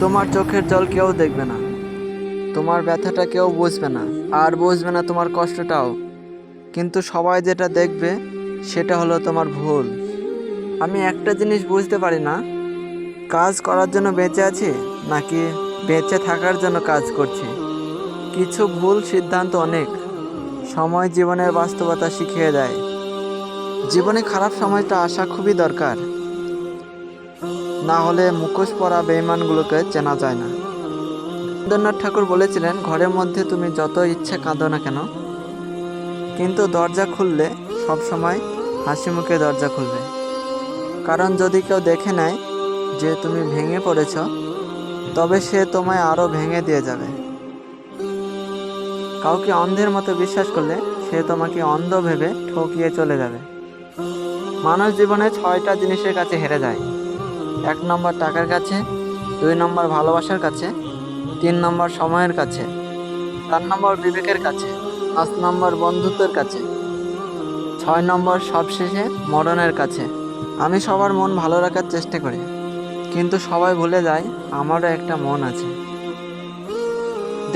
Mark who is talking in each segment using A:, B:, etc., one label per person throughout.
A: তোমার চোখের জল কেউ দেখবে না, তোমার ব্যথাটা কেউ বুঝবে না, আর বুঝবে না তোমার কষ্টটাও। কিন্তু সবাই যেটা দেখবে সেটা হলো তোমার ভুল। আমি একটা জিনিস বুঝতে পারি না, কাজ করার জন্য বেঁচে আছি নাকি বেঁচে থাকার জন্য কাজ করছি। কিছু ভুল সিদ্ধান্ত অনেক সময় জীবনের বাস্তবতা শিখিয়ে দেয়। জীবনে খারাপ সময়টা আসা খুবই দরকার, না হলে মুখোশ পরা বেঈমানগুলোকে চেনা যায় না। রবীন্দ্রনাথ ঠাকুর বলেছিলেন, ঘরের মধ্যে তুমি যত ইচ্ছে কাঁদো না কেন, কিন্তু দরজা খুললে সবসময় হাসি মুখে দরজা খুলবে। কারণ যদি কেউ দেখে নেয় যে তুমি ভেঙে পড়েছ, তবে সে তোমায় আরও ভেঙে দিয়ে যাবে। কাউকে অন্ধের মতো বিশ্বাস করলে সে তোমাকে অন্ধ ভেবে ঠকিয়ে চলে যাবে। মানুষ জীবনে 6টা জিনিসের কাছে হেরে যায়। 1 নম্বর টাকার কাছে, 2 নম্বর ভালোবাসার কাছে, 3 নম্বর সময়ের কাছে, 4 নম্বর বিবেকের কাছে, 5 নম্বর বন্ধুত্বের কাছে, 6 নম্বর সবশেষে মরণের কাছে। আমি সবার মন ভালো রাখার চেষ্টা করি, কিন্তু সবাই ভুলে যায় আমারও একটা মন আছে।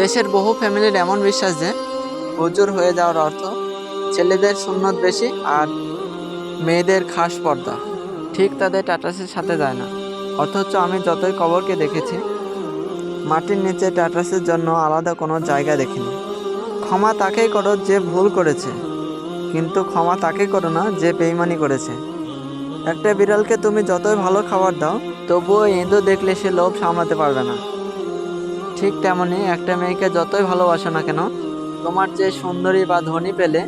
A: দেশের বহু ফ্যামিলির এমন বিশ্বাস যে হুজুর হয়ে যাওয়ার অর্থ ছেলেদের সুন্নত বেশি আর মেয়েদের খাস পর্দা। ঠিক তাদের টাটাসের সাথে যায় না। অথচ আমি যতই কবরকে দেখেছি, মাটির নিচে টাটাসের জন্য আলাদা কোনো জায়গা দেখিনি। ক্ষমা তাকেই করো যে ভুল করেছে, কিন্তু ক্ষমা তাকে করো না যে বেইমানি করেছে। একটা বিড়ালকে তুমি যতই ভালো খাবার দাও, তবুও ইঁদুর দেখলে সে লোভ সামলাতে পারবে না। ঠিক তেমনি একটা মেয়েকে যতই ভালোবাসো না কেন, তোমার যে সুন্দরী বা ধনী পেলে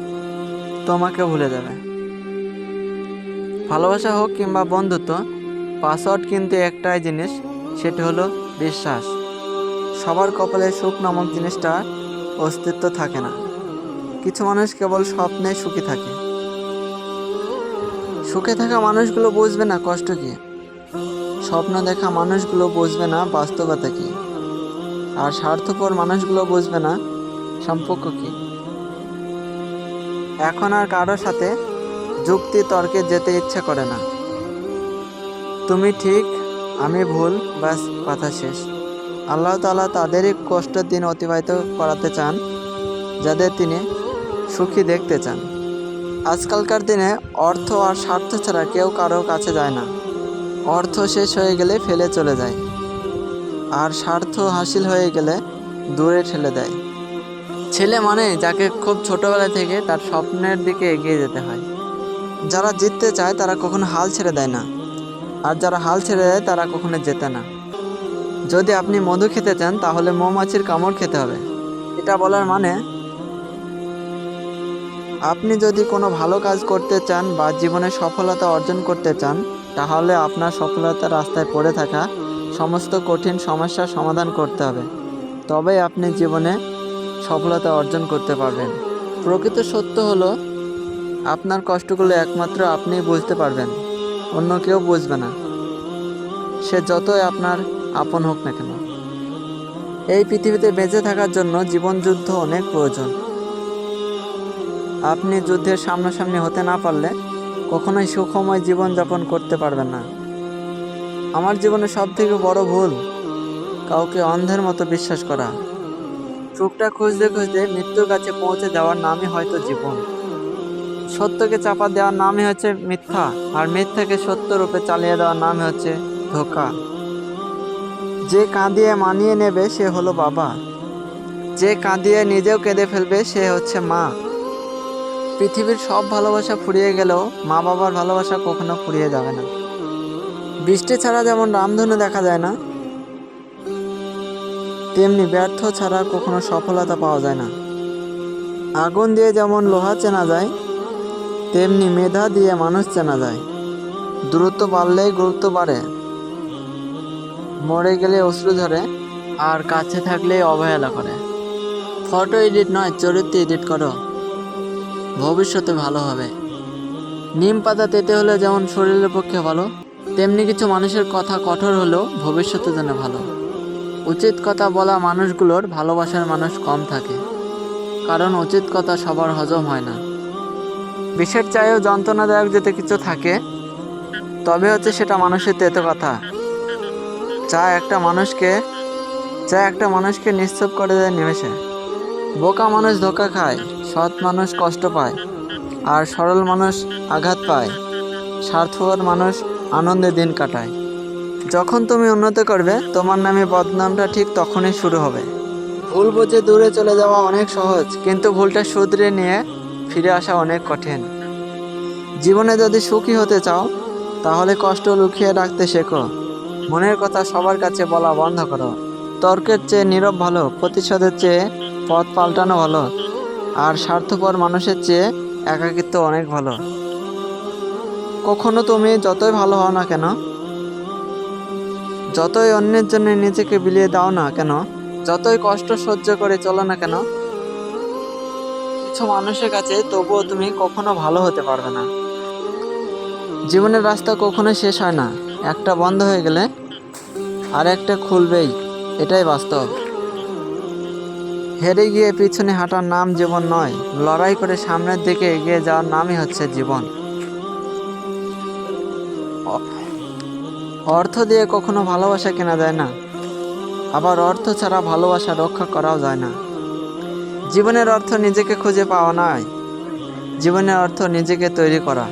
A: তোমাকে ভুলে যাবে। ভালোবাসা হোক কিংবা বন্ধুত্ব, পাসওয়ার্ড কিন্তু একটাই জিনিস, সেটি হলো বিশ্বাস। সবার কপালে সুখ নামক জিনিসটার অস্তিত্ব থাকে না। কিছু মানুষ কেবল স্বপ্নে সুখী থাকে। সুখে থাকা মানুষগুলো বুঝবে না কষ্ট কি, স্বপ্ন দেখা মানুষগুলো বুঝবে না বাস্তবতা কি, আর স্বার্থপর মানুষগুলো বুঝবে না সম্পর্ক কি। এখন আর কারোর সাথে যুক্তি তর্কে যেতে ইচ্ছে করে না। তুমি ঠিক, আমি ভুল, ব্যাস কথা শেষ। আল্লাহ তাআলা তাদেরই কষ্টের দিন অতিবাহিত করাতে চান যাদের তিনি সুখী দেখতে চান। আজকালকার দিনে অর্থ আর স্বার্থ ছাড়া কেউ কারো কাছে যায় না। অর্থ শেষ হয়ে গেলে ফেলে চলে যায়, আর স্বার্থ হাসিল হয়ে গেলে দূরে ঠেলে দেয়। ছেলে মানে যাকে খুব ছোটবেলা থেকে তার স্বপ্নের দিকে এগিয়ে যেতে হয়। যারা জিততে চায় তারা কখনো হাল ছেড়ে দেয় না, আর যারা হাল ছেড়ে দেয় তারা কখনো জেতে না। যদি আপনি মধু খেতে চান তাহলে মৌমাছির কামড় খেতে হবে। এটা বলার মানে, আপনি যদি কোনো ভালো কাজ করতে চান বা জীবনে সফলতা অর্জন করতে চান, তাহলে আপনার সফলতার রাস্তায় পড়ে থাকা সমস্ত কঠিন সমস্যার সমাধান করতে হবে। তবেই আপনি জীবনে সফলতা অর্জন করতে পারবেন। প্রকৃত সত্য হলো, আপনার কষ্টগুলো একমাত্র আপনিই বুঝতে পারবেন, অন্য কেউ বুঝবে না, সে যতই আপনার আপন হোক না কেন। এই পৃথিবীতে বেঁচে থাকার জন্য জীবন যুদ্ধ অনেক প্রয়োজন। আপনি যুদ্ধের সামনাসামনি হতে না পারলে কখনোই সুখময় জীবনযাপন করতে পারবেন না। আমার জীবনে সবথেকে বড় ভুল কাউকে অন্ধের মতো বিশ্বাস করা। সুখটা খুঁজতে খুঁজতে মৃত্যুর কাছে পৌঁছে যাওয়ার নামই হয়তো জীবন। সত্যকে চাপা দেওয়ার নামই হচ্ছে মিথ্যা, আর মিথ্যাকে সত্য রূপে চালিয়ে দেওয়ার নামই হচ্ছে ধোঁকা। যে কাঁদিয়ে মানিয়ে নেবে সে হলো বাবা, যে কাঁদিয়ে নিজেও কেঁদে ফেলবে সে হচ্ছে মা। পৃথিবীর সব ভালোবাসা ফুরিয়ে গেলেও মা বাবার ভালোবাসা কখনো ফুরিয়ে যাবে না। বৃষ্টি ছাড়া যেমন রামধনু দেখা যায় না, তেমনি ব্যর্থ ছাড়া কখনো সফলতা পাওয়া যায় না। আগুন দিয়ে যেমন লোহা চেনা যায়, তেমনি মেধা দিয়ে মানুষ চেনা যায়। দূরত্ব বাড়লেই গুরুত্ব বাড়ে, মরে গেলে অশ্রু ঝরে, আর কাছে থাকলেই অবহেলা করে। ফটো এডিট নয়, চরিত্র এডিট করো, ভবিষ্যতে ভালো হবে। নিম পাতা তেতে হলে যেমন শরীরের পক্ষে ভালো, তেমনি কিছু মানুষের কথা কঠোর হলেও ভবিষ্যতের জন্য ভালো। উচিত কথা বলা মানুষগুলোর ভালোবাসার মানুষ কম থাকে, কারণ উচিত কথা সবার হজম হয় না। বিষের চাইও যন্ত্রণাদায়ক যদি কিছু থাকে, তবে হচ্ছে সেটা মানুষের তেতো কথা। যা একটা মানুষকে নিশ্চুপ করে দেয় নিমেষে। বোকা মানুষ ধোঁকা খায়, সৎ মানুষ কষ্ট পায়, আর সরল মানুষ আঘাত পায়, স্বার্থপর মানুষ আনন্দে দিন কাটায়। যখন তুমি উন্নতি করবে, তোমার নামে বদনামটা ঠিক তখনই শুরু হবে। ভুল বুঝে দূরে চলে যাওয়া অনেক সহজ, কিন্তু ভুলটা শুধরে নিয়ে ফিরে আসা অনেক কঠিন। জীবনে যদি সুখী হতে চাও, তাহলে কষ্ট লুকিয়ে রাখতে শেখো। মনের কথা সবার কাছে বলা বন্ধ করো। তর্কের চেয়ে নীরব ভালো, প্রতিশোধের চেয়ে পথ পাল্টানো ভালো, আর স্বার্থপর মানুষের চেয়ে একাকিত্ব অনেক ভালো। কখনো তুমি যতই ভালো হও না কেন, যতই অন্যের জন্য নিজেকে বিলিয়ে দাও না কেন, যতই কষ্ট সহ্য করে চলো না কেন, কিছু মানুষের কাছে তবুও তুমি কখনো ভালো হতে পারবে না। জীবনের রাস্তা কখনো শেষ হয় না, একটা বন্ধ হয়ে গেলে আর একটা খুলবেই, এটাই বাস্তব। হেরে গিয়ে পিছনে হাঁটার নাম জীবন নয়, লড়াই করে সামনের দিকে এগিয়ে যাওয়ার নামই হচ্ছে জীবন। অ- অর্থ দিয়ে কখনো ভালোবাসা কেনা যায় না, আবার অর্থ ছাড়া ভালোবাসা রক্ষা করাও যায় না। জীবনের অর্থ নিজেকে খুঁজে পাওয়া নয়, জীবনের অর্থ নিজেকে তৈরি করা।